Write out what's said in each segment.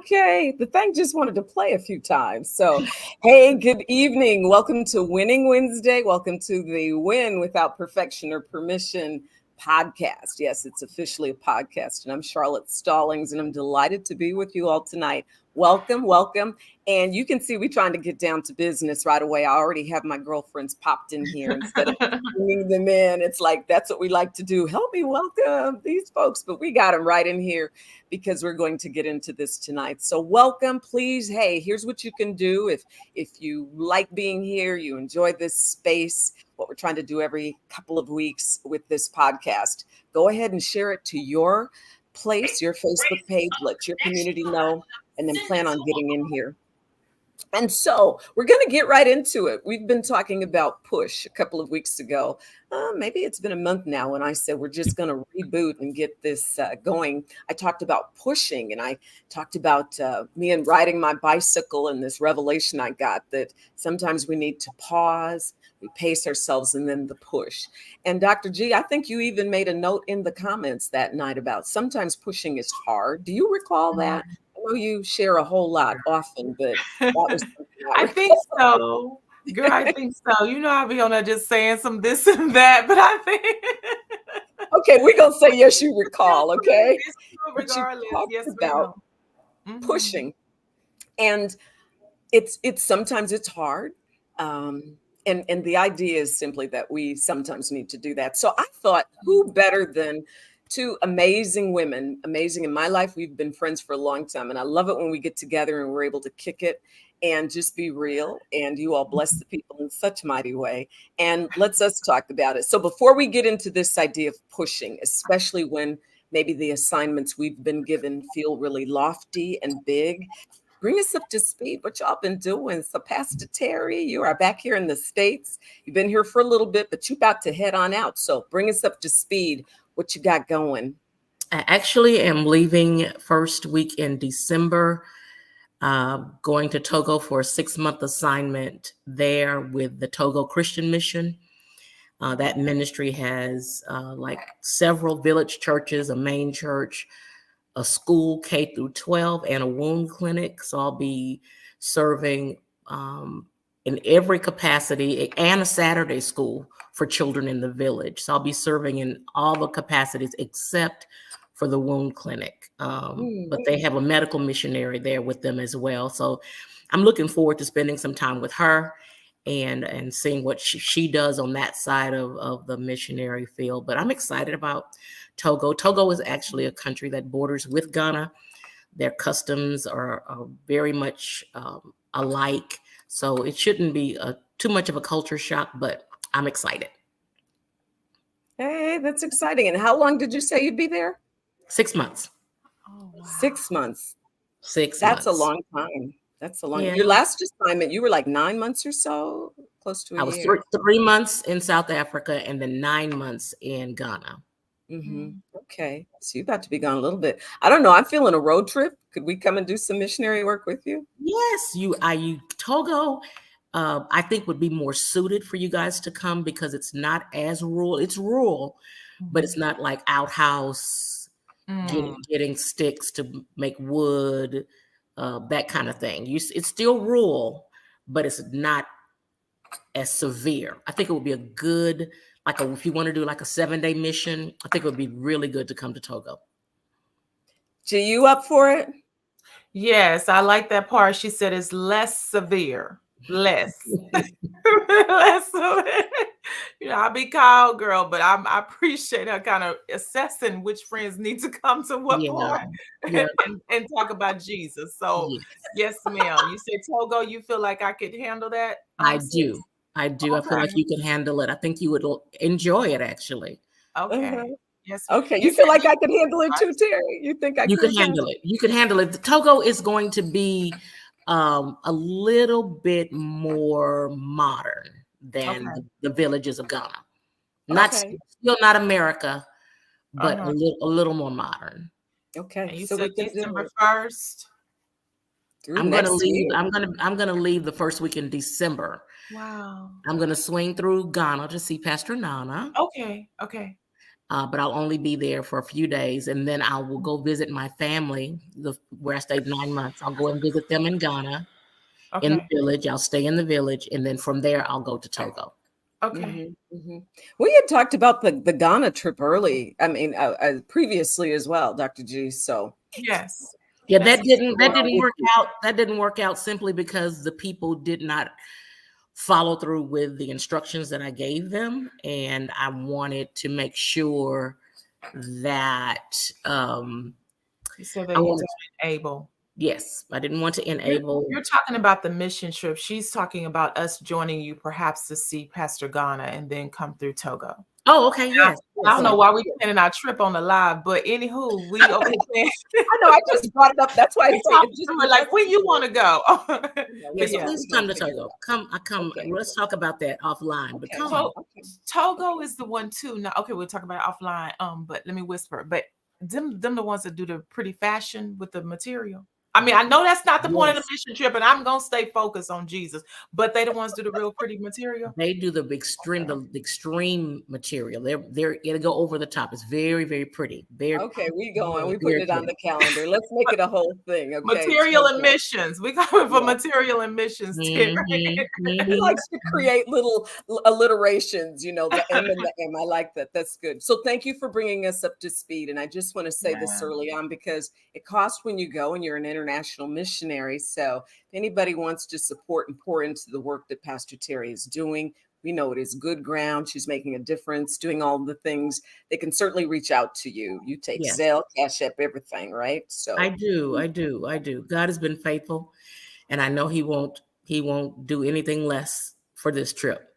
Okay, the thing just wanted to play a few times. So, hey, good evening. Welcome to Winning Wednesday. Welcome to the Win Without Perfection or Permission podcast. Yes, it's officially a podcast, and I'm Charlotte Stallings, and I'm delighted to be with you all tonight. Welcome, welcome. And you can see we're trying to get down to business right away. I already have my girlfriends popped in here instead of bringing them in. It's like, that's what we like to do. Help me welcome these folks, but we got them right in here because we're going to get into this tonight. So welcome, please. Hey, here's what you can do. If you like being here, you enjoy this space, what we're trying to do every couple of weeks with this podcast, go ahead and share it to your place, your Facebook page, let your community know, and then plan on getting in here. And so we're going to get right into it. We've been talking about push a couple of weeks ago. Maybe it's been a month now when I said we're just going to reboot and get this going. I talked about pushing, and I talked about me and riding my bicycle and this revelation I got that sometimes we need to pause, we pace ourselves, and then the push. And Dr. G, I think you even made a note in the comments that night about sometimes pushing is hard. Do you recall that? I know you share a whole lot often, but that was I think so. Girl, I think so. You know, I'll be on there just saying some this and that, but I think okay, we're gonna say yes, you recall, okay? Regardless, yes, about pushing. And it's sometimes it's hard. And the idea is simply that we sometimes need to do that. So I thought, who better than two amazing women, amazing in my life. We've been friends for a long time, and I love it when we get together and we're able to kick it and just be real. And you all bless the people in such a mighty way. And let's us talk about it. So before we get into this idea of pushing, especially when maybe the assignments we've been given feel really lofty and big, bring us up to speed, what y'all been doing. So Pastor Terry, you are back here in the States. You've been here for a little bit, but you're about to head on out. So bring us up to speed. What you got going? I actually am leaving first week in December, going to Togo for a 6-month assignment there with the Togo Christian Mission. That ministry has like several village churches, a main church, a school K through 12, and a wound clinic. So I'll be serving in every capacity, and a Saturday school for children in the village. So I'll be serving in all the capacities except for the wound clinic. But they have a medical missionary there with them as well. So I'm looking forward to spending some time with her and seeing what she does on that side of the missionary field. But I'm excited about Togo. Togo is actually a country that borders with Ghana. Their customs are very much alike. So it shouldn't be too much of a culture shock, but I'm excited. Hey, that's exciting. And how long did you say you'd be there? 6 months. Oh, wow. 6 months. 6 months. That's a long time. That's a long time. Your last assignment, you were like 9 months or so, close to a year. I was 3 months in South Africa and then 9 months in Ghana. Mm-hmm. Okay. So you're about to be gone a little bit. I don't know. I'm feeling a road trip. Could we come and do some missionary work with you? Yes. Togo, I think would be more suited for you guys to come because it's not as rural. It's rural, but it's not like outhouse, getting sticks to make wood, that kind of thing. It's still rural, but it's not as severe. I think it would be a good, if you want to do like a 7-day mission, I think it would be really good to come to Togo. Are you up for it? Yes, I like that part. She said it's less severe. less. Less. I'll be cowgirl, but I appreciate her kind of assessing which friends need to come to what Yeah, part yeah, and talk about Jesus. So, yes, yes, ma'am. You said Togo, you feel like I could handle that, I sis? do. I do. I feel like Okay. you can handle it. I think you would enjoy it, actually. Okay. Uh-huh. Yes. Okay, You you said feel like you I could handle it too, Terry? You think I You can could, Pastor? handle it. You can handle it. The Togo is going to be a little bit more modern than okay. the villages of Ghana. Not Okay. still not America, but Uh-huh. a little more modern. Okay, And you so we said can do December it 1st. through I'm gonna next leave. year. I'm gonna leave the first week in December. Wow. I'm gonna swing through Ghana to see Pastor Nana. Okay. Okay. But I'll only be there for a few days, and then I will go visit my family, where I stayed 9 months. I'll go and visit them in Ghana, in the Okay. village. I'll stay in the village, and then from there, I'll go to Togo. Okay. Mhm, mhm. We had talked about the Ghana trip early. I mean, previously as well, Dr. G. So Yes. Yeah, Yes. that along didn't with work you. out. That didn't work out simply because the people did not follow through with the instructions that I gave them, and I wanted to make sure that You said I that you wanted. don't enable. Yes, I didn't want to You're, enable. you're talking about the mission trip. She's talking about us joining you perhaps to see Pastor Ghana and then come through Togo. Oh, okay, I, yes, I Yes, don't yes. know yes, why we yes. planning our trip on the live, but anywho, we over here saying I know. I just brought it up. That's why I we say it talking just through it it like doesn't. when you want to go. But Yes, We're yeah, gonna please we're gonna come to figure it Togo. Come, I come. out. Okay, Let's talk about that offline. But okay, come. okay, Togo okay. is the one too. Now, okay, we'll talk about it offline. But let me whisper. But them the ones that do the pretty fashion with the material. I mean, I know that's not the point of the Yes, mission trip, and I'm gonna stay focused on Jesus. But they the ones do the real pretty material. they do the extreme material. It'll go over the top. It's very, very pretty. Very, Okay, we going. very, We putting very it on pretty. the calendar. Let's make it a whole thing. Okay, Material Togo. emissions. We coming for Yeah. material emissions, Terry. He likes to create little alliterations, the M and the M. I like that. That's good. So thank you for bringing us up to speed. And I just want to say this Yeah. early on because it costs when you go and you're an international missionary. So if anybody wants to support and pour into the work that Pastor Terry is doing, we know it is good ground. She's making a difference, doing all the things. They can certainly reach out to you. You take Yes, Zelle, Cash App, everything, right? I So do. I do. I do. God has been faithful, and I know He won't. He won't do anything less for this trip.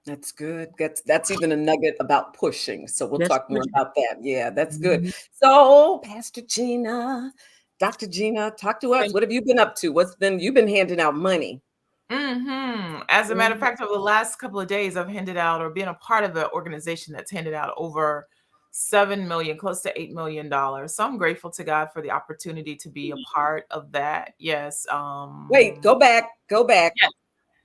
that's good. That's even a nugget about pushing. So we'll That's talk more pushing. about that. Yeah, that's good. Mhm. So, Pastor Gena, Dr. Gena, talk to us. What have you been up to? You've been handing out money? As a matter of Mhm. fact, over the last couple of days, I've handed out or been a part of an organization that's handed out over 7 million, close to $8 million. So I'm grateful to God for the opportunity to be a part of that. Yes. Wait, go back, go back. Yes.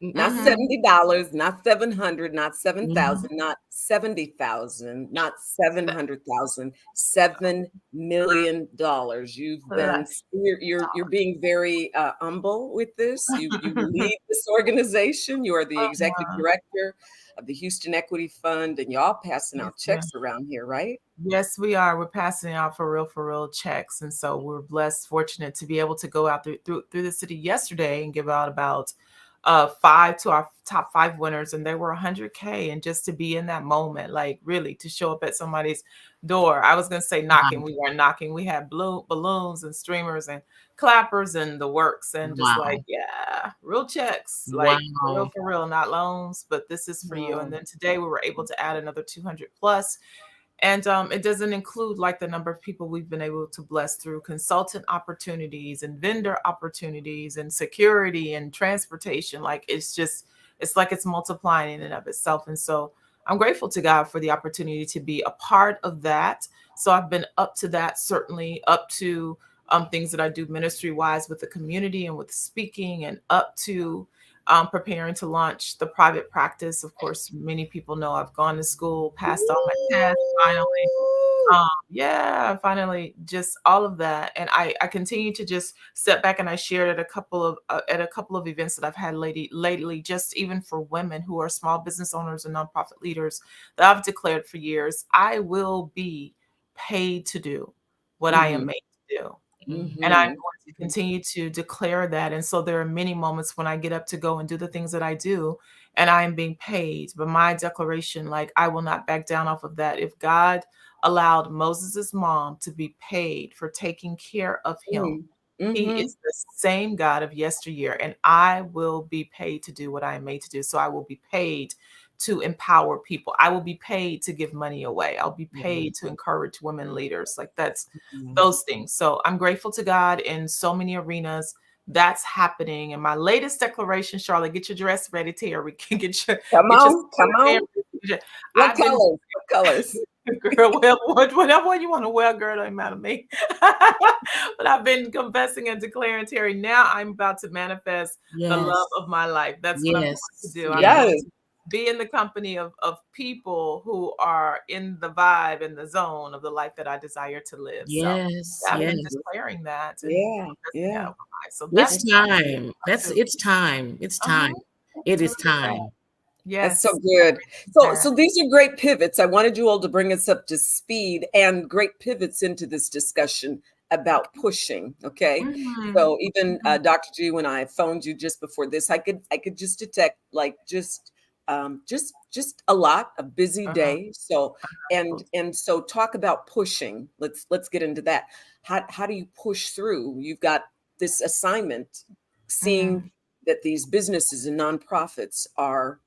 Not Mm-hmm. $70, not 700, not Mhm. 7,000, not 70,000, not 700,000, $7 million. You've been Plus. you're being very humble with this. You lead this organization. You are the executive Uh-huh. director of the Houston Equity Fund, and y'all passing Yes, out ma'am. checks around here, right? Yes, we are. We're passing out for real checks, and so we're blessed, fortunate to be able to go out through the city yesterday and give out about five to our top five winners, and they were 100K. And just to be in that moment, like really to show up at somebody's door. I was gonna say knocking. Wow. We weren't knocking. We had balloons and streamers and clappers and the works, and just like Wow. yeah, real checks, like Wow. for real, not loans, but this is for you. And Wow. then today we were able to add another 200 plus. And it doesn't include like the number of people we've been able to bless through consultant opportunities and vendor opportunities and security and transportation. Like it's like it's multiplying in and of itself. And so I'm grateful to God for the opportunity to be a part of that. So I've been up to that, certainly up to things that I do ministry wise with the community and with speaking, and up to preparing to launch the private practice. Of course, many people know I've gone to school, passed all my tests, finally. Yeah, finally, just all of that, and I continue to just step back, and I shared at a couple of events that I've had lately, just even for women who are small business owners and nonprofit leaders, that I've declared for years, I will be paid to do what I am Mhm. made to do. And I'm Mhm. going to continue to declare that. And so there are many moments when I get up to go and do the things that I do, and I am being paid. But my declaration, like, I will not back down off of that. If God allowed Moses's mom to be paid for taking care of him, Mm. he Mhm. is the same God of yesteryear, and I will be paid to do what I am made to do. So I will be paid to empower people. I will be paid to give money away. I'll be Mhm. paid to encourage women leaders. Like, that's Mhm. those things. So I'm grateful to God in so many arenas. That's happening. And my latest declaration, Charlotte, get your dress ready, Terry. We can Come get your on, come on. What I've been colors? What colors? girl, whatever one you want to wear, girl, don't matter to me. But I've been confessing and declaring, Terry, now I'm about to manifest the love Yes. of my life. That's what I'm going to Yes. do. I'm Yes. going Yes. to be in the company of people who are in the vibe and the zone of the life that I desire to live. So Yes. yeah, I've been Yes. declaring that and Yeah. confessing that Yeah. over my life. So It's that's time. too. It's time. It's Uh-huh. time. It I is love that. time. That's so Yes. good. So, That. so these are great pivots. I wanted you all to bring us up to speed and great pivots into this discussion about pushing. Okay. Mhm. So even Mhm. Dr. G, when I phoned you just before this, I could just detect like just a lot, a busy Uh-huh. day. So and so talk about pushing. Let's get into that. How do you push through? You've got this assignment, seeing Mhm. that these businesses and nonprofits are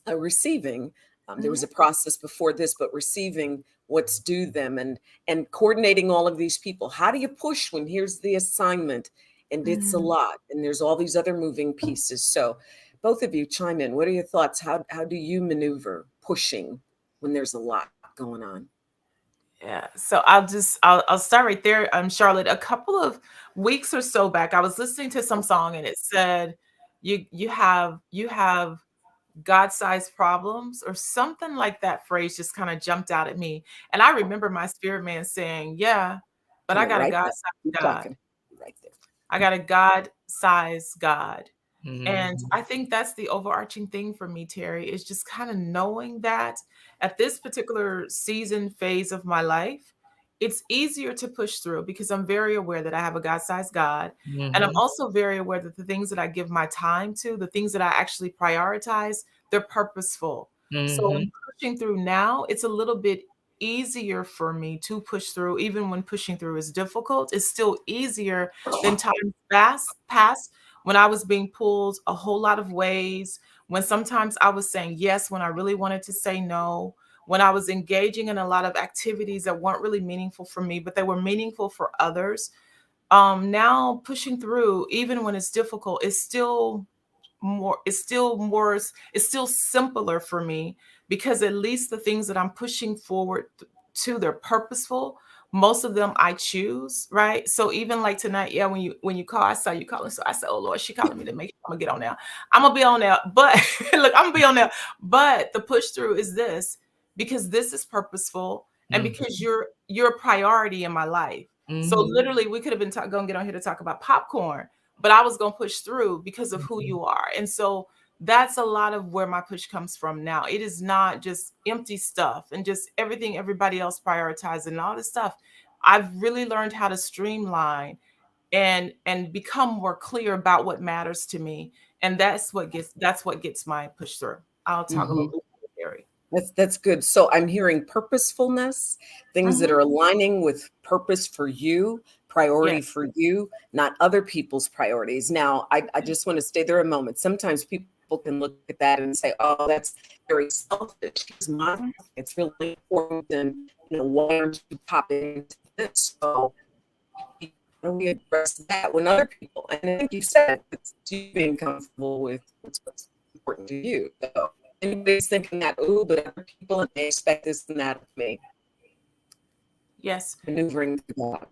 receiving. There was Mhm. a process before this, but receiving what's due them and coordinating all of these people. How do you push when here's the assignment and it's a Mhm. lot and there's all these other moving pieces? So, both of you chime in. What are your thoughts? How do you maneuver pushing when there's a lot going on? Yeah. So I'll start right there. Charlotte, a couple of weeks or so back, I was listening to some song and it said, you have God-sized problems or something like that phrase just kind of jumped out at me. And I remember my spirit man saying, yeah, but I'm I gonna got a write that. God-sized Keep God. talking. Right there. I got a God-sized God. And Mhm. I think that's the overarching thing for me, Terry, is just kind of knowing that at this particular season phase of my life, it's easier to push through because I'm very aware that I have a God-sized God. And I'm Mhm. also very aware that the things that I give my time to, the things that I actually prioritize, they're purposeful. So in Mhm. pushing through now, it's a little bit easier for me to push through, even when pushing through is difficult. It's still easier than times past when I was being pulled a whole lot of ways, when sometimes I was saying yes when I really wanted to say no, when I was engaging in a lot of activities that weren't really meaningful for me, but they were meaningful for others. Now pushing through, even when it's difficult, it's still simpler for me because at least the things that I'm pushing forward to, they're purposeful. Most of them I choose, right? So even like tonight, yeah, when you call, I saw you calling, so I said, oh Lord, she calling me to make sure I'm gonna get on now. I'm gonna be on there, but look, I'm gonna be on there. But the push through is this, because this is purposeful and Mhm. because you're a priority in my life. So Mhm. literally we could have been gonna get on here to talk about popcorn, but I was going to push through because of who Mhm. you are. And so that's a lot of where my push comes from now. It is not just empty stuff and just everything everybody else prioritizes and all this stuff. I've really learned how to streamline and become more clear about what matters to me. And that's what gets my push through. I'll talk a little Mhm. bit more, Gary. That's good. So I'm hearing purposefulness, things that Mhm. are aligning with purpose for you, priority Yes. for you, not other people's priorities. Now, I just want to stay there a moment. Sometimes people can look at that and say, "Oh, that's very selfish." Here's my it's really important, and why aren't you popping into this? So how do we address that when other people? And I think you said it's you being comfortable with what's important to you. So anybody's thinking that, ooh, but other people and they expect this and that of me, Yes. maneuvering through that.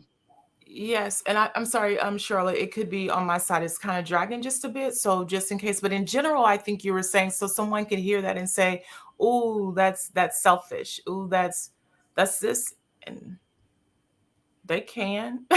Yes, and I'm sorry, Charlotte, it could be on my side. It's kind of dragging just a bit, so just in case. But in general, I think you were saying so someone could hear that and say, "Ooh, that's selfish. Ooh, that's this," and they can.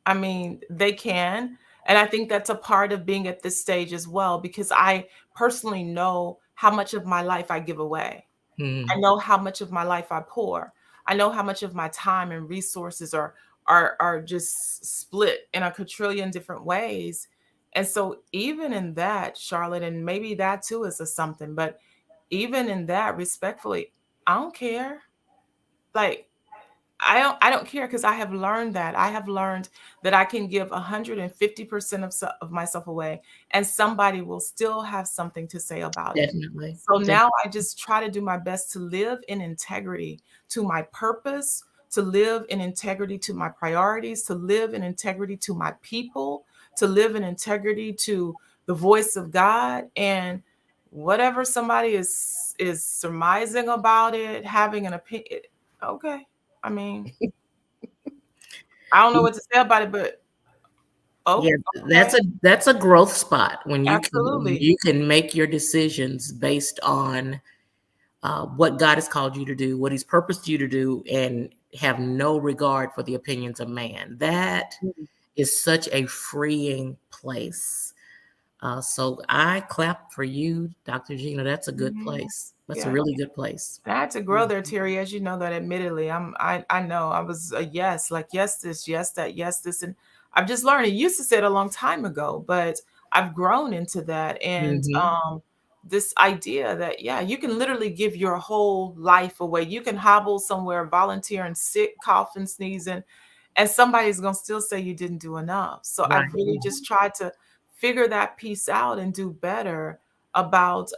I mean, they can, and I think that's a part of being at this stage as well, because I personally know how much of my life I give away. I Mhm. know how much of my life I pour. I know how much of my time and resources are are just split in a quadrillion different ways. And so even in that, Charlotte, and maybe that too is a something, but even in that, respectfully, I don't care. Like, I don't care, because I have learned that. I have learned that I can give 150% of myself away, and somebody will still have something to say about it. Definitely. So now I just try to do my best to live in integrity to my purpose, to live in integrity to my priorities, to live in integrity to my people, to live in integrity to the voice of God. And whatever somebody is surmising about it, having an opinion, okay. I mean, I don't know what to say about it, but Yeah, oh, that's okay, a growth spot when absolutely. you can make your decisions based on what God has called you to do, what He's purposed you to do, and have no regard for the opinions of man. That Mhm. is such a freeing place. So I clap for you, Dr. Gena. That's a good Mhm. place. That's a Yeah. really good place. I had to grow there, Terry, as you know that admittedly. I know I was a yes, like yes this, yes that, yes this, and I've just learned. It used to say it a long time ago, but I've grown into that. And Hmm. this idea that, yeah, you can literally give your whole life away. You can hobble somewhere, volunteer and sit, cough and sneeze, and somebody's gonna still say you didn't do enough. So Right. I've really just tried to figure that piece out and do better about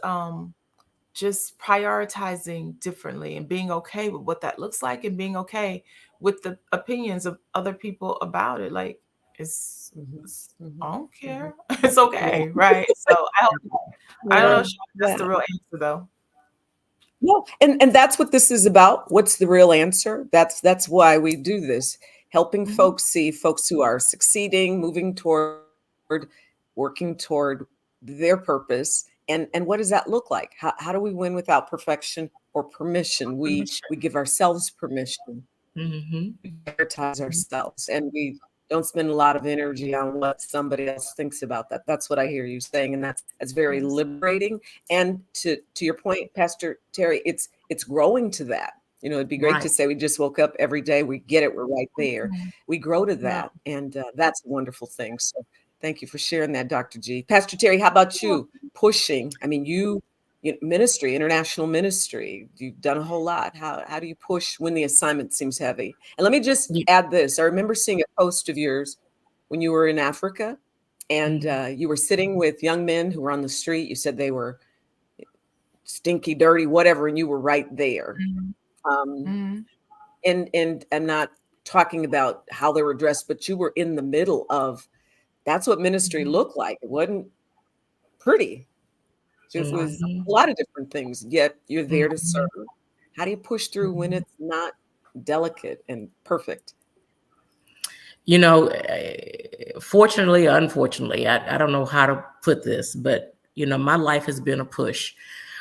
just prioritizing differently and being okay with what that looks like, and being okay with the opinions of other people about it. Like, it's, Mhm. I Mhm. don't Mhm. care. It's Yeah. okay, right? So I don't Yeah. know, Sean, if that's Yeah. the real answer though. No, and that's what this is about. What's the real answer? That's why we do this, helping Mhm. folks see folks who are succeeding, moving toward, working toward their purpose, and what does that look like? How do we win without perfection or permission? We give ourselves permission. Hmm. We prioritize ourselves, and we don't spend a lot of energy on what somebody else thinks about that. That's what I hear you saying, and that's very Yes. liberating. And to your point, Pastor Terry, it's growing to that. It'd be great to Right. say we just woke up every day, we get it, we're right there. Mhm. We grow to Yeah. that, and that's a wonderful thing. So thank you for sharing that, Dr. G. Pastor Terry, how about you? Pushing. I mean, ministry, international ministry. You've done a whole lot. How do you push when the assignment seems heavy? And let me just Yeah. add this. I remember seeing a post of yours when you were in Africa, and Mhm. you were sitting with young men who were on the street. You said they were stinky, dirty, whatever, and you were right there. Mhm. Um, Mhm. and I'm not talking about how they were dressed, but you were in the middle of. That's what ministry Mhm. looked like. It wasn't pretty. It was Mhm. a lot of different things, yet you're there to Mhm. serve. How do you push through when Mhm. it's not delicate and perfect? You know, fortunately or unfortunately, I don't know how to put this, but my life has been a push.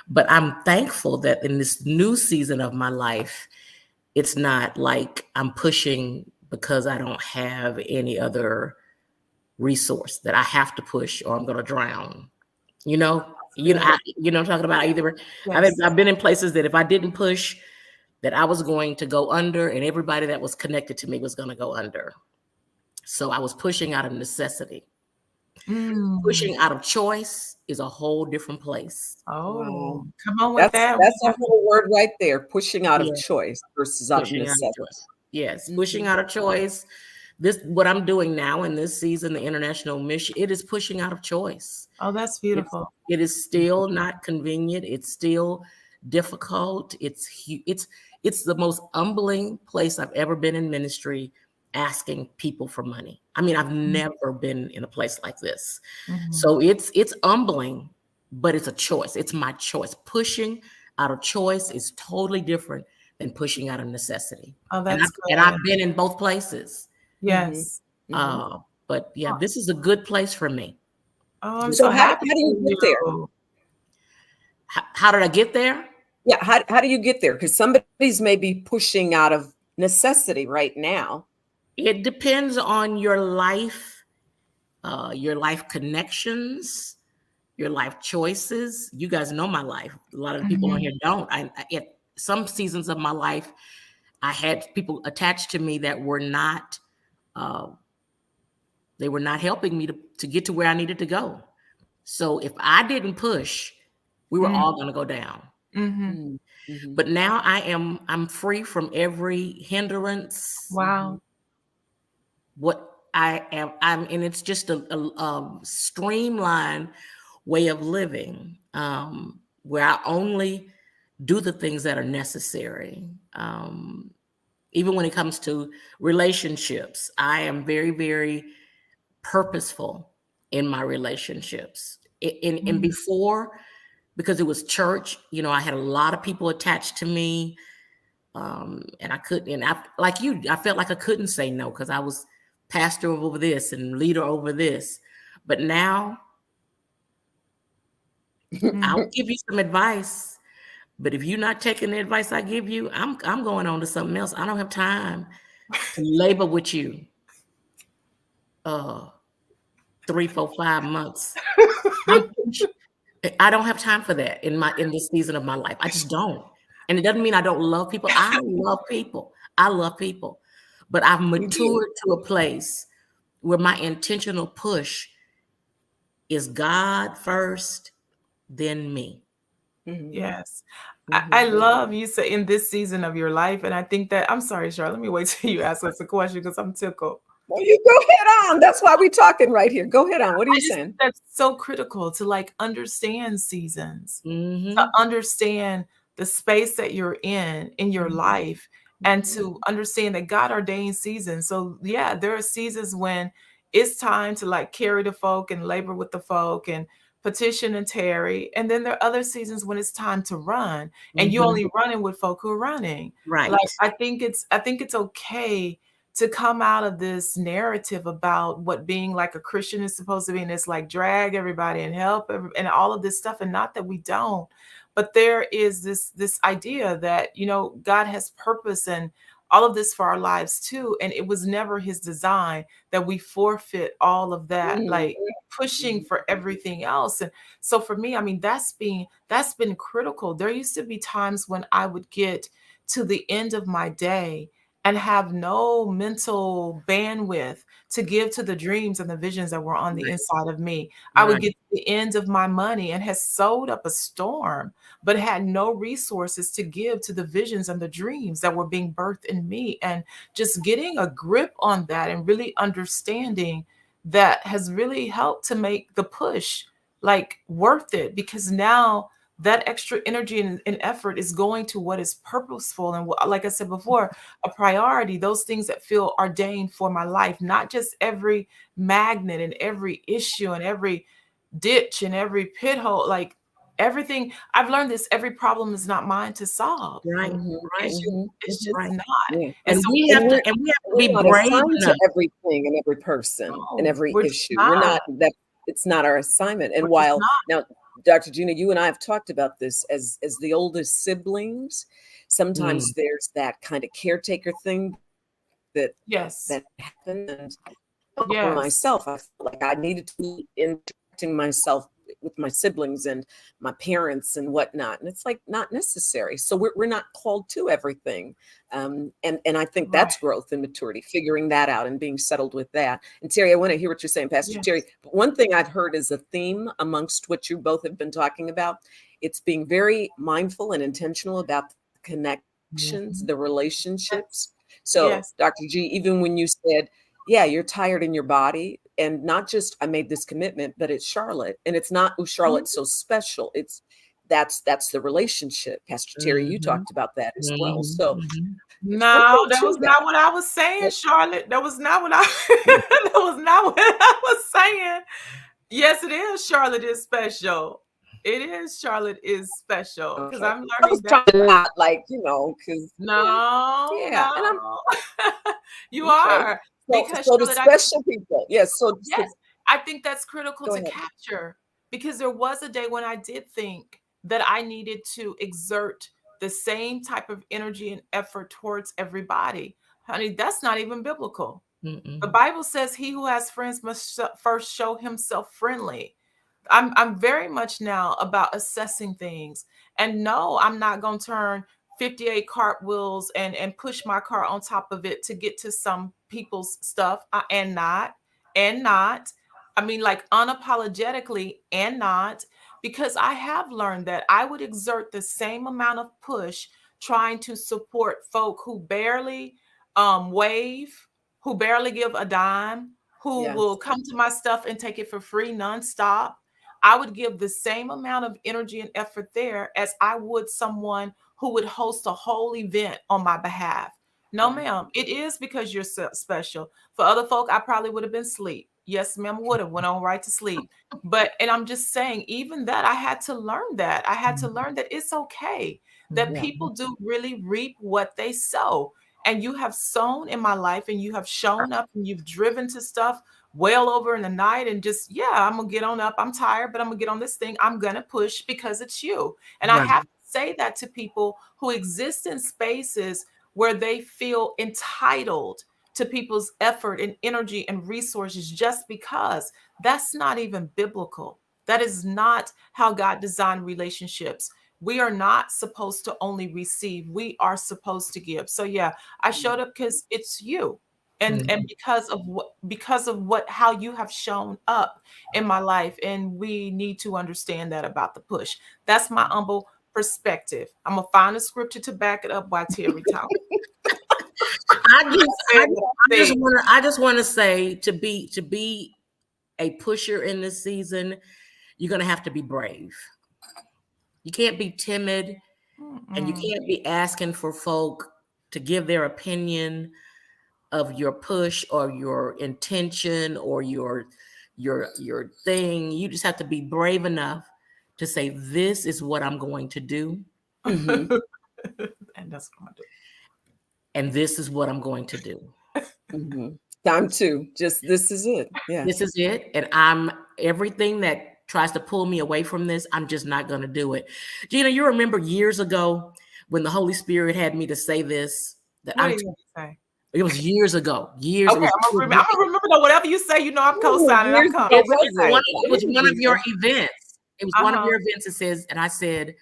But I'm thankful that in this new season of my life, it's not like I'm pushing because I don't have any other resource that I have to push or I'm going to drown. You know, That's good. I'm talking about. Either Yes. I've been in places that if I didn't push, that I was going to go under, and everybody that was connected to me was going to go under. So I was pushing out of necessity. Mm. Pushing out of choice is a whole different place. Oh, Wow. come on with That's that. that's a whole word right there, pushing out of Yeah, choice versus out of pushing out of necessity. choice. Yes, pushing Mhm. out of choice. This what I'm doing now in this season, the international mission. It is pushing out of choice. Oh, that's It's beautiful. it is still not convenient. It's still difficult. It's the most humbling place I've ever been in ministry, asking people for money. I mean, I've Mm. never been in a place like this. Mhm. So it's humbling, but it's a choice. It's my choice. Pushing out of choice is totally different than pushing out of necessity. Oh, And that's I've good. been in both places. Mhm. Yes. Mhm. But yeah, Oh, this is a good place for me. oh, I'm So so how happy do for you get there? you. How did I get there? Yeah, how do you get there? Because somebody's maybe pushing out of necessity right now. It depends on your life connections, your life choices. You guys know my life. A lot of the people on Mhm. here don't. At some seasons of my life, I had people attached to me that were not uh, they were not helping me to get to where I needed to go. So if I didn't push, we were all going to go down. Mm-hmm. Mm-hmm. But now I'm free from every hindrance. Wow. What and it's just a streamlined way of living, where I only do the things that are necessary. Even when it comes to relationships, I am very, very purposeful in my relationships. And Mhm. before, because it was church, I had a lot of people attached to me, and I couldn't. And like you, I felt like I couldn't say no because I was pastor over this and leader over this. But now I'll give you some advice. But if you're not taking the advice I give you, I'm going on to something else. I don't have time to labor with you. 3, 4, 5 months. I'm I don't have time for that in this season of my life. I just don't. And it doesn't mean I don't love people. I love people. I love people. But I've You do. matured to a place where my intentional push is God first, then me. Mm-hmm. Yes. I Mm-hmm. love you say in this season of your life. And I think that I'm sorry, Charlotte. Let me wait till you ask us a question because I'm tickled. Well, you go ahead on. That's why we're talking right here. Go ahead on. What are I you just think saying? that's so critical to like understand seasons, to Hmm. understand the space that you're in your Mm-hmm. life, and to understand that God ordained seasons. So yeah, there are seasons when it's time to like carry the folk and labor with the folk and petition and tarry. And then there are other seasons when it's time to run and you Hmm. only running with folk who are running. Like Right. I think it's okay to come out of this narrative about what being like a Christian is supposed to be, and it's like drag everybody and help and all of this stuff, and not that we don't, but there is this idea that God has purpose and all of this for our lives too, and it was never His design that we forfeit all of that, like pushing for everything else. And so for me, I mean, that's been critical. There used to be times when I would get to the end of my day and have no mental bandwidth to give to the dreams and the visions that were on the Right. inside of me. I would Right. get to the end of my money and had sewed up a storm, but had no resources to give to the visions and the dreams that were being birthed in me. And just getting a grip on that and really understanding that has really helped to make the push like worth it, because now that extra energy and effort is going to what is purposeful and what, like I said before, a priority, those things that feel ordained for my life, not just every magnet and every issue and every ditch and every pit hole, like everything. I've learned this, every problem is not mine to solve. Right. Mm-hmm. Right. It's just, Mm-hmm. it's just Right. not. Yeah. And And so, we And have to we're and we have to we're be not brave assigned to enough. everything and every person and no, every we're just issue. We're not. not that. It's not our assignment. And We're just while not. now, Dr. Gina, you and I have talked about this as the oldest siblings. Mm, Sometimes there's that kind of caretaker thing that Yes. happens. And for Yes. myself, I felt like I needed to be interacting myself with my siblings and my parents and whatnot. And it's like not necessary. So we're not called to everything. And I think Right. that's growth and maturity, figuring that out and being settled with that. And Terry, I want to hear what you're saying, Pastor Terry. Yes. But one thing I've heard is a theme amongst what you both have been talking about. It's being very mindful and intentional about the connections, Mhm. the relationships. Yes. So, Yes. Dr. G, even when you said, yeah, you're tired in your body, and not just I made this commitment, but it's Charlotte, and it's not, oh, Mhm. Charlotte's so special. It's that's the relationship. Pastor Terry, you mhm, talked about that as well. mhm, So mhm. there's something No, that to was that. not what I was saying, But Charlotte. That was not what I that was not what I was saying. Yes, it is. Charlotte is special. It is. Charlotte is special because okay, I'm I learning was that. trying to not like because yeah, No, yeah, and I'm no. You okay. are. Because So the Charlotte, I think, special people, yes. So yes, I think that's critical go to ahead. capture, because there was a day when I did think that I needed to exert the same type of energy and effort towards everybody. Honey, that's not even biblical. The Mm-mm. Bible says he who has friends must first show himself friendly. I'm very much now about assessing things. And no, I'm not going to turn 58 cartwheels and push my car on top of it to get to some people's stuff, and not. I mean, like unapologetically and not, because I have learned that I would exert the same amount of push trying to support folk who barely wave, who barely give a dime, who will Yes. come to my stuff and take it for free nonstop. I would give the same amount of energy and effort there as I would someone who would host a whole event on my behalf. No, Yeah. ma'am, it is because you're special. For other folk, I probably would have been asleep. Yes, ma'am, would have went on right to sleep. But, and I'm just saying, even that, I had to learn that. I had to learn that it's okay that Yeah. people do really reap what they sow. And you have sown in my life, and you have shown up, and you've driven to stuff well over in the night, and just, yeah, I'm gonna get on up. I'm tired, but I'm gonna get on this thing. I'm gonna push because it's you. And I Right. have to say that to people who exist in spaces where they feel entitled to people's effort and energy and resources, just because that's not even biblical. That is not how God designed relationships. We are not supposed to only receive. We are supposed to give. So yeah, I showed up because it's you. And because of what how you have shown up in my life. And we need to understand that about the push. That's my humble perspective. I'm gonna find a scripture to back it up while Terry talks. I just, Said what I said. I just want to say, to be a pusher in this season, you're gonna have to be brave. You can't be timid, and you Mm-mm. can't be asking for folk to give their opinion of your push or your intention or your thing. You just have to be brave enough to say, this is what I'm going to do, Hmm. And that's what I'm gonna do. and this is what I'm going to do. Hmm. Time to just, this is it. Yeah. This is it. And I'm everything that tries to pull me away from this, I'm just not going to do it. Gina, you remember years ago when the Holy Spirit had me to say this, that What do you want to say? it was years ago, years, Okay, I'm gonna remember that whatever you say, you know I'm co-signing. I'm Years coming. ago it was was it? it was one of your Jesus. events. It was one of Uh-huh. your events that says, and I said,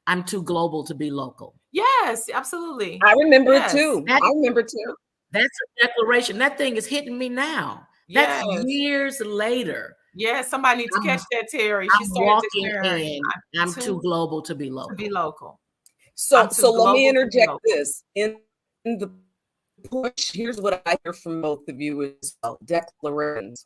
I'm too global to be local. Yes, absolutely. I remember it Yes. too. That, I remember too. that's a declaration. That thing is hitting me now. That's Yes. years later. Yes. Somebody needs to I'm, catch that, Terry. She I'm started walking declaring, in, I'm I'm too too global to be to be local. local. I'm So too let me global to be interject local. this. In the push, here's what I hear from both of you as well. Declarations.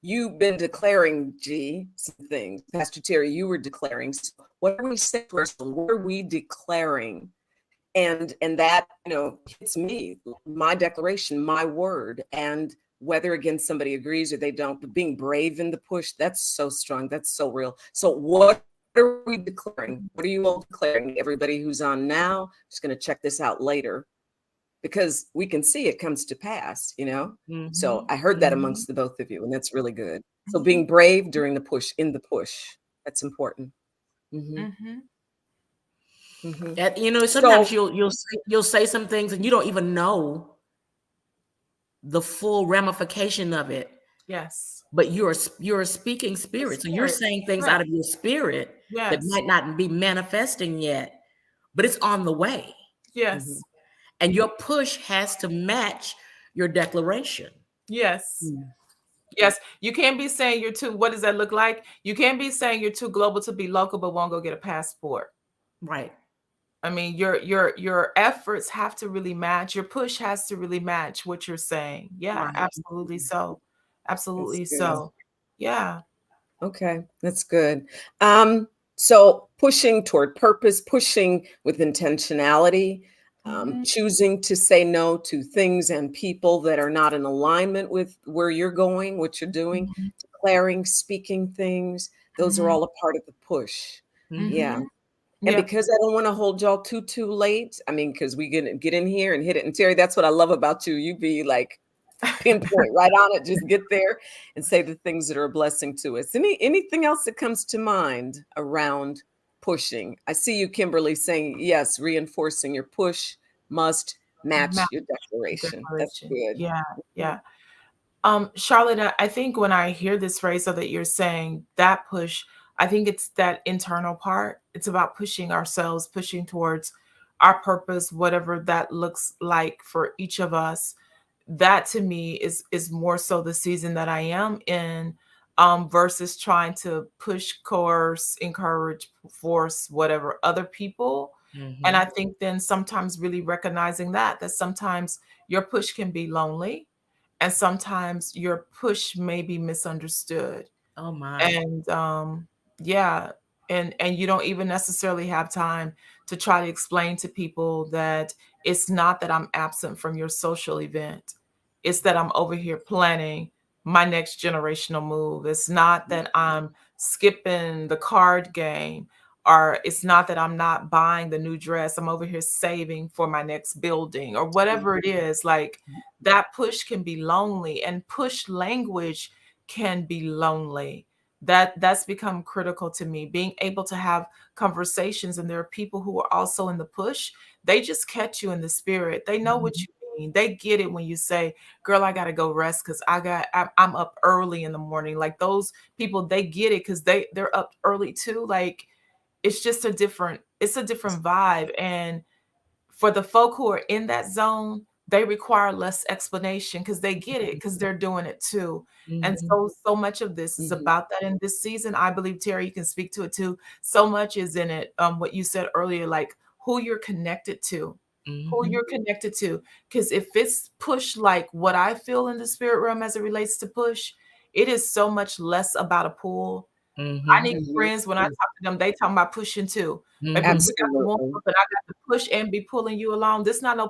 You've been declaring, G, some things. Pastor Terry, you were declaring. So what are we saying to ourselves? What are we declaring? And that, hits me, my declaration, my word. And whether again somebody agrees or they don't, but being brave in the push, that's so strong. That's so real. So what are we declaring? What are you all declaring? Everybody who's on now, just going to check this out later, because we can see it comes to pass. So Mhm, I heard that mhm. amongst the both of you, and that's really good. So Mhm. being brave during the push, in the push, that's important. Hmm. Mhm. Hmm. Sometimes So you'll say some things and you don't even know the full ramification of it, Yes. but you're a speaking The spirit, so you're spirit. saying things Yes. out of your spirit that Yes. might not be manifesting yet, but it's on the way, mhm. Yes. and your push has to match your declaration. Yes. Mm. Yes. You can't be saying you're too, what does that look like? You can't be saying you're too global to be local, but won't go get a passport. Right. I mean, your efforts have to really match. Your push has to really match what you're saying. Yeah, Right. absolutely so. That's Absolutely good. so. Yeah. Okay, that's good. So pushing toward purpose, pushing with intentionality, Mhm. choosing to say no to things and people that are not in alignment with where you're going, what you're doing, Mhm. declaring, speaking things, those are Mhm. all a part of the push. Mhm. Yeah. Mhm. And Yep. because I don't want to hold y'all too late, I mean, because we get in here and hit it. And Terry, that's what I love about you. You be like pinpoint right on it, just get there and say the things that are a blessing to us. Anything else that comes to mind around pushing? I see you, Kimberly, saying yes, reinforcing your push must match Match your declaration. That's declaration. good. Yeah. Yeah. Charlotte, I think when I hear this phrase, so that you're saying that push, I think it's that internal part. It's about pushing ourselves, pushing towards our purpose, whatever that looks like for each of us. That to me is more so the season that I am in, versus trying to push, coerce, encourage, force, whatever other people. And I Mhm. think then sometimes really recognizing that sometimes your push can be lonely, and sometimes your push may be misunderstood. Oh my. And yeah, and you don't even necessarily have time to try to explain to people that it's not that I'm absent from your social event. It's that I'm over here planning my next generational move. It's not that I'm skipping the card game, or it's not that I'm not buying the new dress. I'm over here saving for my next building, or whatever it is. Like, that push can be lonely, and push language can be lonely. That's become critical to me, being able to have conversations. And there are people who are also in the push. They just catch you in the spirit. They know what Mhm. you mean. They get it when you say, girl, I gotta go rest because I'm up early in the morning. Like, those people, they get it because they're up early too. Like, it's a different vibe. And for the folk who are in that zone, they require less explanation because they get it, because they're doing it too. And Mhm. so much of this is Mhm. about that in this season. I believe, Terry, you can speak to it too. So much is in it. What you said earlier, like who you're connected to, who Mhm. you're connected to. Because if it's push like what I feel in the spirit realm as it relates to push, it is so much less about a pull. I Mhm. need Mhm. friends, when I talk to them, they talking about pushing too. Baby, Mhm. we got to warm Absolutely. up and I got to push and be pulling you along. Mhm. This not no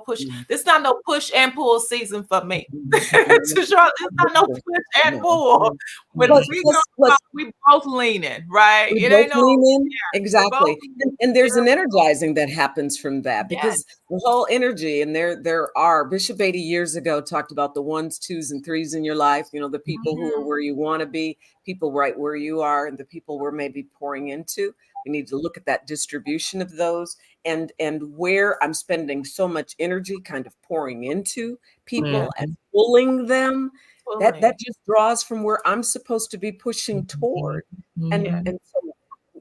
push and pull season for me. Mhm. To Charlotte, it's not no push and No. pull. When Plus, we go plus, plus, out, we both leaning, right? we It both ain't no, lean in. we're both Exactly. leaning. And There there's an we go. energizing that happens from that Yes. because the whole energy, and there are Bishop 80 years ago talked about the ones, twos, and threes in your life, the people who are Mhm. where you want to be, people right where you are, and the people we're maybe pouring into. We need to look at that distribution of those and where I'm spending so much energy kind of pouring into people and Mhm. pulling them. That Pulling. just draws from where I'm supposed to be pushing toward. And Yeah. Mhm. and so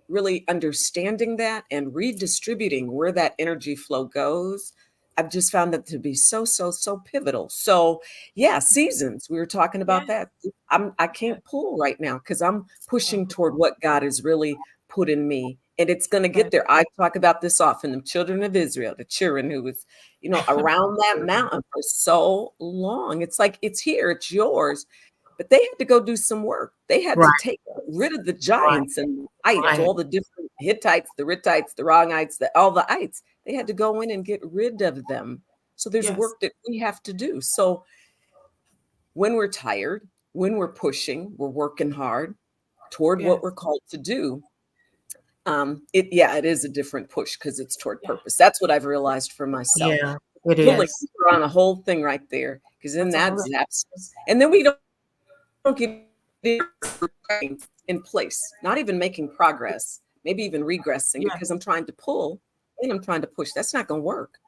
really understanding that and redistributing where that energy flow goes, I've just found that to be so pivotal. So yeah, seasons, we were talking about Yes. that. I can't pull right now because I'm pushing Oh, toward what God has really put in me, and it's going to right. get there. I talk about this often. The children of Israel, the children who was around that mountain for so long, it's like it's here, it's yours, but they had to go do some work. They had to Right. take rid of the Right. giants and the ites, Right. all the different Hittites, the Rittites, the Wrongites, all the ites. They had to go in and get rid of them. So there's Yes. work that we have to do. So when we're tired, when we're pushing, we're working hard toward what Yes. we're called to do. It is a different push because it's toward Yeah. purpose. That's what I've realized for myself. Yeah, it Pulling Yes. is. on a whole thing right there, because then That's a that whole. zaps us, and then we don't get in place, not even making progress, maybe even regressing Yeah. because I'm trying to pull and I'm trying to push. That's not going to work.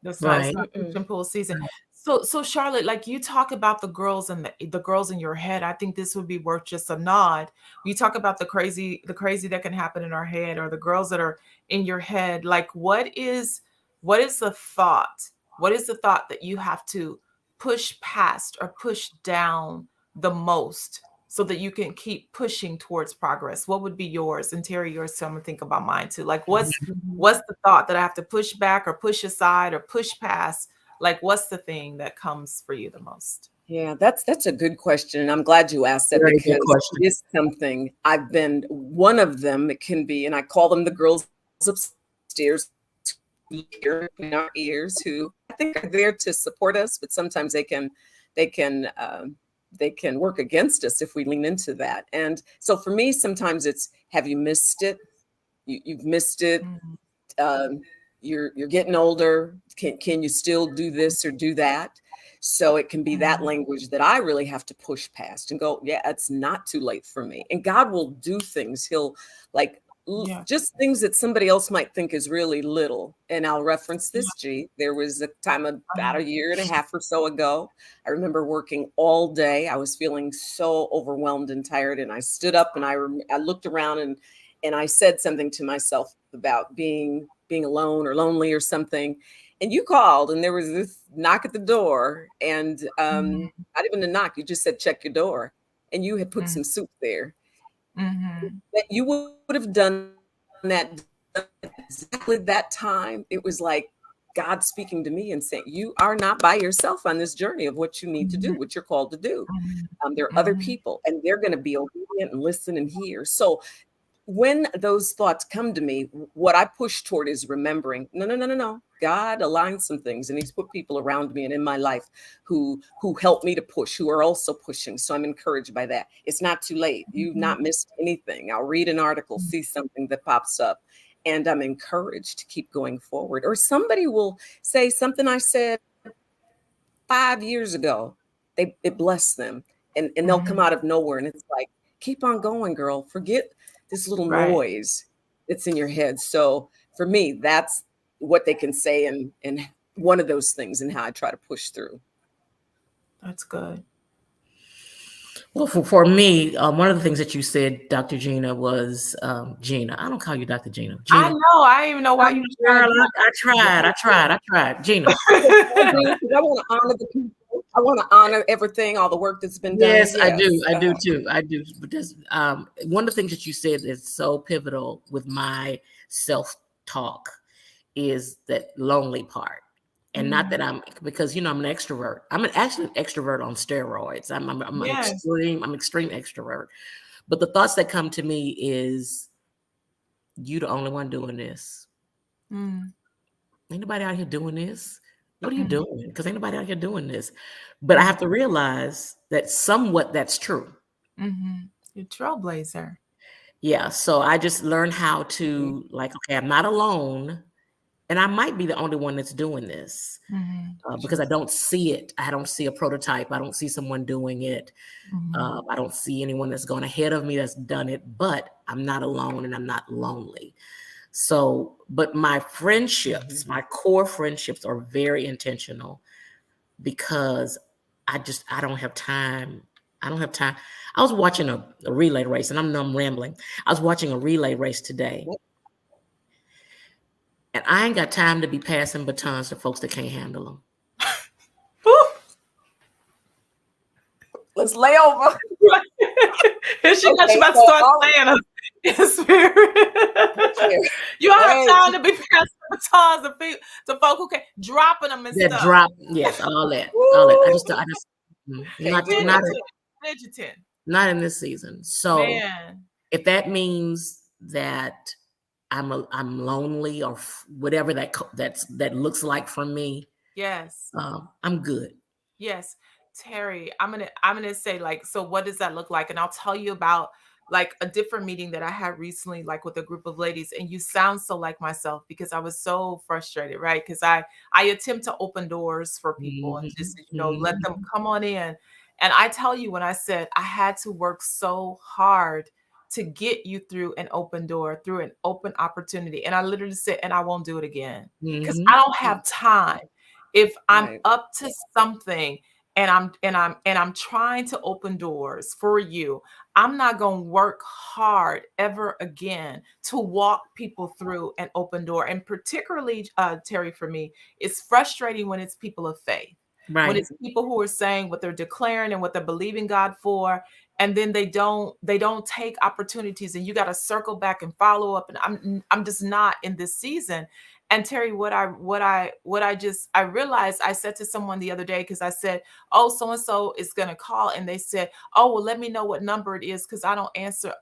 It's Right. not push Mm-mm. and pull season. So Charlotte, like you talk about the girls in your head, I think this would be worth just a nod. You talk about the crazy that can happen in our head, or the girls that are in your head. Like, what is the thought? What is the thought that you have to push past or push down the most so that you can keep pushing towards progress? What would be yours? And Terry, yours, so I'm gonna think about mine too. Like, Mhm. what's the thought that I have to push back or push aside or push past? Like, what's the thing that comes for you the most? Yeah, that's a good question. And I'm glad you asked that Very because good question. it is something I've been one of them. It can be, and I call them the girls upstairs who hear in our ears, who I think are there to support us, but sometimes they can they can work against us if we lean into that. And so for me, sometimes it's, have you missed it? You've missed it. Mhm. um, you're getting older. Can you still do this or do that? So it can be that Mhm. language that I really have to push past and go, yeah, it's not too late for me. And God will do things. He'll like Yeah. just things that somebody else might think is really little. And I'll reference Yeah. this, G. There was a time about Uh-huh. a year and a half or so ago. I remember working all day. I was feeling so overwhelmed and tired. And I stood up and I looked around and I said something to myself about being alone or lonely or something. And you called and there was this knock at the door. And Mhm. not even a knock, you just said, check your door. And you had put Mhm. some soup there Mhm. that you would have done exactly that time. It was like God speaking to me and saying, "You are not by yourself on this journey of what you need to do, Mhm. what you're called to do. Mhm. There are other Mhm. people, and they're going to be obedient and listen and hear." So when those thoughts come to me, what I push toward is remembering, no, no, no, no, no. God aligned some things and he's put people around me and in my life who help me to push, who are also pushing. So I'm encouraged by that. It's not too late. You've Mhm. not missed anything. I'll read an article, Mhm. see something that pops up, and I'm encouraged to keep going forward. Or somebody will say something I said 5 years ago. It blessed them. And they'll come Mhm. out of nowhere and it's like, keep on going, girl. Forget this little Right. noise that's in your head. So for me, that's what they can say and one of those things and how I try to push through. That's good. Well, for me, one of the things that you said, Dr. Gena, was Gena. I don't call you Dr. Gena. I Gena. know. I didn't even know why you was trying Girl, to I tried. Gena. Because I want to honor the people. I want to honor everything, all the work that's been done. Yes, I do. Yes. I do too. I do. But that's one of the things that you said is so pivotal with my self-talk is that lonely part. And not that Mhm. I'm because I'm an extrovert. Actually an extrovert on steroids. Yes. I'm extreme extrovert. But the thoughts that come to me is you the only one doing this. Mm. Ain't nobody out here doing this. What are you Mhm. doing? Because ain't nobody out here doing this. But I Mhm. have to realize that somewhat that's true. Mhm. You're a trailblazer. Yeah. So I just learned how Mhm. to like, okay, I'm not alone. And I might be the only one that's doing this Mhm. because I Jesus. don't see it. I don't see a prototype. I don't see someone doing it. Mhm. I don't see anyone that's gone ahead of me that's done it, but I'm not alone and I'm not lonely. So, but my Mhm. friendships, my core friendships are very intentional because I don't have time. I don't have time. I was watching a relay race and I'm rambling. I was watching a relay race today and I ain't got time to be passing batons to folks that can't handle them. Woo! Let's lay over. And she got you Okay, about to so start all saying us in spirit. here. You don't have Hey, time to be passing batons to folk who can dropping them and That stuff. drop, yes, all that, all that. woo, I just, can't not, do not, it. Fidgeting. not in this season. So Man. if that means that I'm lonely or whatever that looks like for me, Yes. I'm good. Yes. Terry, I'm gonna say, like, so what does that look like? And I'll tell you about like a different meeting that I had recently, like with a group of ladies, and you sound so like myself because I was so frustrated, right? Because I attempt to open doors for people and just, Mhm, let them mhm, come on in. And I tell you, when I said I had to work so hard to get you through an open door, through an open opportunity. And I literally said, and I won't do it again. Because I mhm. don't have time. If I'm Right. up to something and I'm trying to open doors for you, I'm not going to work hard ever again to walk people through an open door. And particularly, Terry, for me, it's frustrating when it's people of faith, when Right. it's people who are saying what they're declaring and what they're believing God for, and then they don't take opportunities, and you got to circle back and follow up. And I'm just not in this season. And Terry, what I realized, I said to someone the other day, because I said, oh, so and so is going to call, and they said, oh, well, let me know what number it is, because I don't answer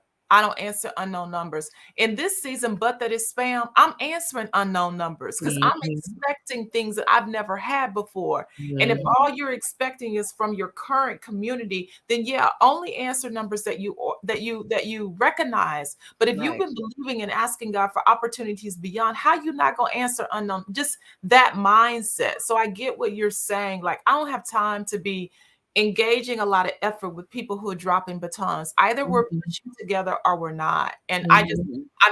unknown numbers in this season. But that is spam. I'm answering unknown numbers because I'm Mhm, expecting things that I've never had before. And if mhm. all you're expecting is from your current community, then yeah, only answer numbers that you recognize. But if you've Right. been believing and asking God for opportunities beyond, how you not gonna answer unknown? Just that mindset. So I get what you're saying. Like, I don't have time to be engaging a lot of effort with people who are dropping batons. Either we're pushing together or we're not. And I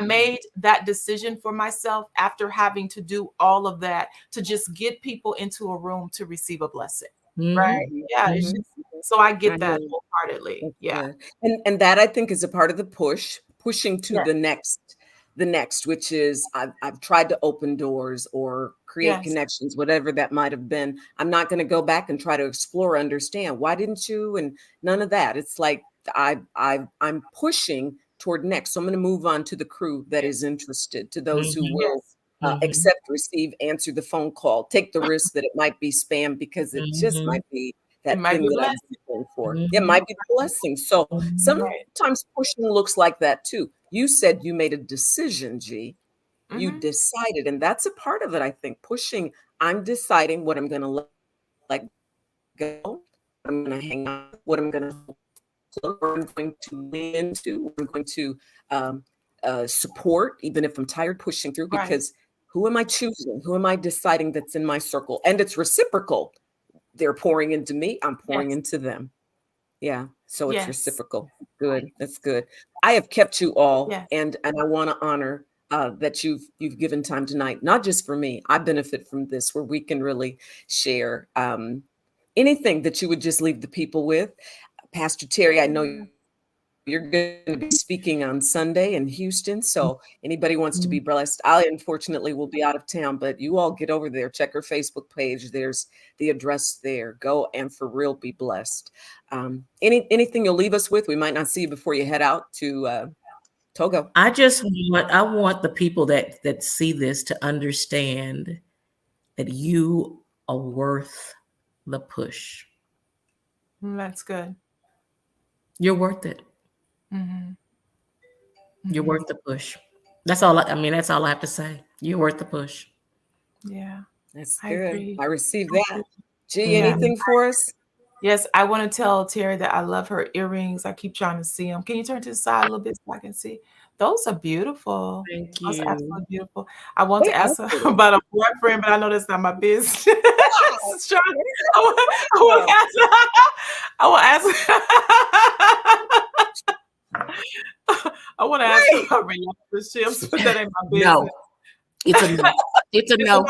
made that decision for myself after having to do all of that to just get people into a room to receive a blessing. Right? Yeah. It's just, so I get that wholeheartedly. Yeah. And that I think is a part of the pushing to the next, which is I've tried to open doors or create connections, whatever that might have been. I'm not going to go back and try to explore, understand why didn't you, and none of that. It's like I'm pushing toward next. So I'm going to move on to the crew that is interested, to those who will accept, receive, answer the phone call, take the risk that it might be spam because it just might be that thing that I'm looking for. It might be the blessing. So sometimes pushing looks like that too. You said you made a decision, G. You decided, and that's a part of it, I think. Pushing, I'm deciding what I'm going to let go, what I'm going to hang on, what I'm going to what I'm going to lean into, what I'm going to support, even if I'm tired pushing through, because who am I choosing? Who am I deciding that's in my circle? And it's reciprocal. They're pouring into me, I'm pouring into them. Yeah. So it's reciprocal. Good. That's good. I have kept you all, and I want to honor that you've given time tonight, not just for me. I benefit from this, where we can really share anything that you would just leave the people with. Pastor Terry, I know you're going to be speaking on Sunday in Houston. So anybody wants to be blessed, I unfortunately will be out of town, but you all get over there, check her Facebook page. There's the address there. Go and for real be blessed. Anything you'll leave us with? We might not see you before you head out to Togo. I want the people that see this to understand that you are worth the push. That's good. You're worth it. You're worth the push. That's all. That's all I have to say. You're worth the push. Yeah, that's good. I received that. G, anything for us? Yes, I want to tell Terry that I love her earrings. I keep trying to see them. Can you turn to the side a little bit so I can see? Those are beautiful. Thank you. Those are absolutely beautiful. I want to ask her about a boyfriend, but I know that's not my business. I want to ask her about relationships, but that ain't my business. No, it's a no. It's a no.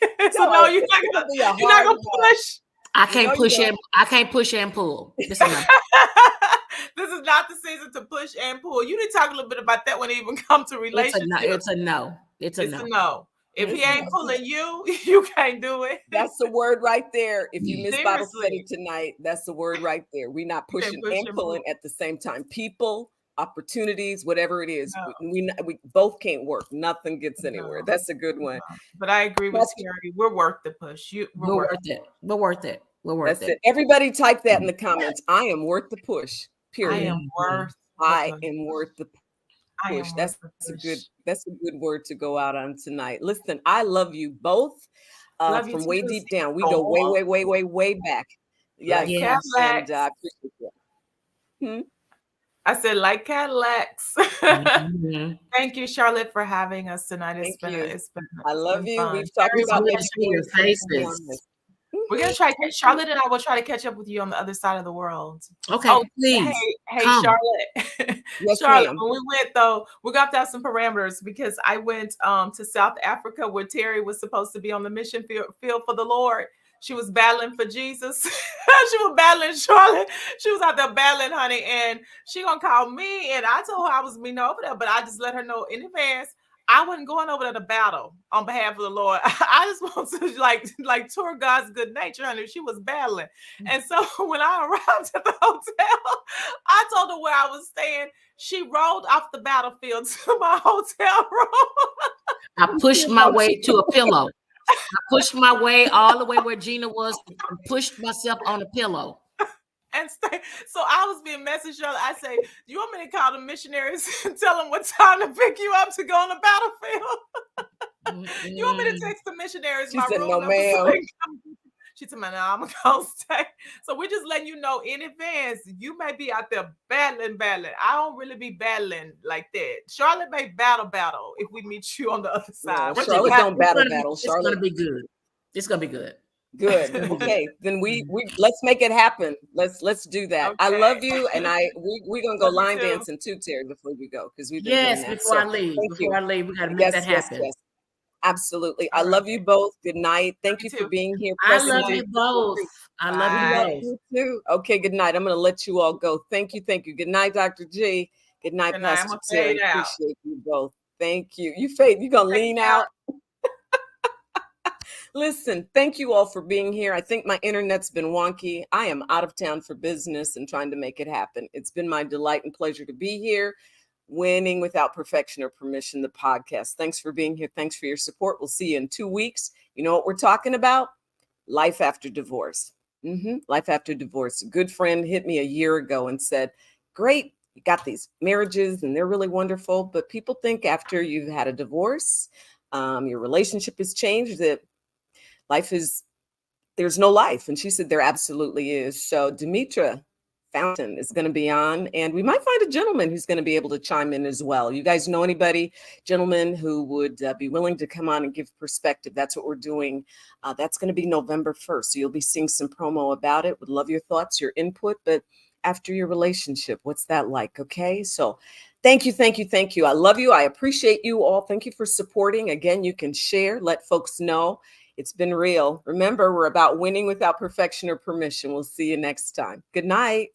It's a no. You're not gonna push. I can't push and I can't push and pull. This is not the season to push and pull. You need to talk a little bit about that when it even comes to relationships. It's a no. It's a no. If he ain't pulling you, you can't do it. That's the word right there. If you miss Bible study tonight, that's the word right there. We're not pushing and pulling at the same time. People, opportunities, whatever it is, we both can't work. Nothing gets anywhere. That's a good one. But I agree with Terry. We're worth the push. We're worth it. We're worth it. We're worth it. Everybody type that in the comments. I am worth the push. Period. I am worth. I am worth the push. That's a good word to go out on tonight. Listen, I love you both. From way deep down. We go way back. Yeah. Cadillacs. And I appreciate that. I said, like Cadillacs. Thank you, Charlotte, for having us tonight. It's been I love you. Fun. We've talked about your faces. We're gonna try. Charlotte and I will try to catch up with you on the other side of the world. Okay, please. Hey, Charlotte. Yes, Charlotte. ma'am. When we went though, we're gonna have to have some parameters because I went to South Africa where Terry was supposed to be on the mission field for the Lord. She was battling for Jesus. She was battling Charlotte. She was out there battling, honey, and she gonna call me. And I told her I was meeting over there, but I just let her know in advance. I wasn't going over there to battle on behalf of the Lord. I just want to like tour God's good nature, honey. She was battling. And so when I arrived at the hotel, I told her where I was staying. She rolled off the battlefield to my hotel room. I pushed my way to a pillow. I pushed my way all the way where Gena was and pushed myself on a pillow. And stay. So I was being messaged. I say, "Do you want me to call the missionaries and tell them what time to pick you up to go on the battlefield? You want me to text the missionaries she my said, room no, number?" ma'am. She said, "No, I'm gonna stay." So we're just letting you know in advance. You may be out there battling. I don't really be battling like that. Charlotte may battle if we meet you on the other side. No, Charlotte don't battle. It's gonna be good. It's gonna be good. Good. Okay. Then we let's make it happen. Let's do that. I Okay. love you, and we're gonna go Love you line too. dancing too, Terry, before we go, because we've been doing Yes, that. before So I leave, thank you. we got to make that Yes, yes, happen. yes. Absolutely. I All right. love you both. Good night. Love Thank you you for too. being here, I Good pressing love night. you into the both. street. I love We you Bye. love both. you too. Okay, good night. I'm going to let you all go. Thank you. Thank you. Good night, Dr. G. Good night, Good night. I'm Pastor gonna fade Terry. out. Appreciate you both. Thank you. You fade. You going to Fade lean out. out? Listen, thank you all for being here. I think my internet's been wonky. I am out of town for business and trying to make it happen. It's been my delight and pleasure to be here. Winning Without Perfection or Permission, the podcast. Thanks for being here. Thanks for your support. We'll see you in 2 weeks. You know what we're talking about? Life after divorce. Life after divorce. A good friend hit me a year ago and said, great, you got these marriages and they're really wonderful, but people think after you've had a divorce, your relationship has changed, that life is, there's no life. And she said there absolutely is. So Demetra Fountain is going to be on, and we might find a gentleman who's going to be able to chime in as well. You guys know anybody, gentlemen, who would be willing to come on and give perspective? That's what we're doing. That's going to be November 1st. So you'll be seeing some promo about it. Would love your thoughts, your input. But after your relationship, what's that like? Okay. So thank you. Thank you. Thank you. I love you. I appreciate you all. Thank you for supporting. Again, you can share, let folks know. It's been real. Remember, we're about winning without perfection or permission. We'll see you next time. Good night.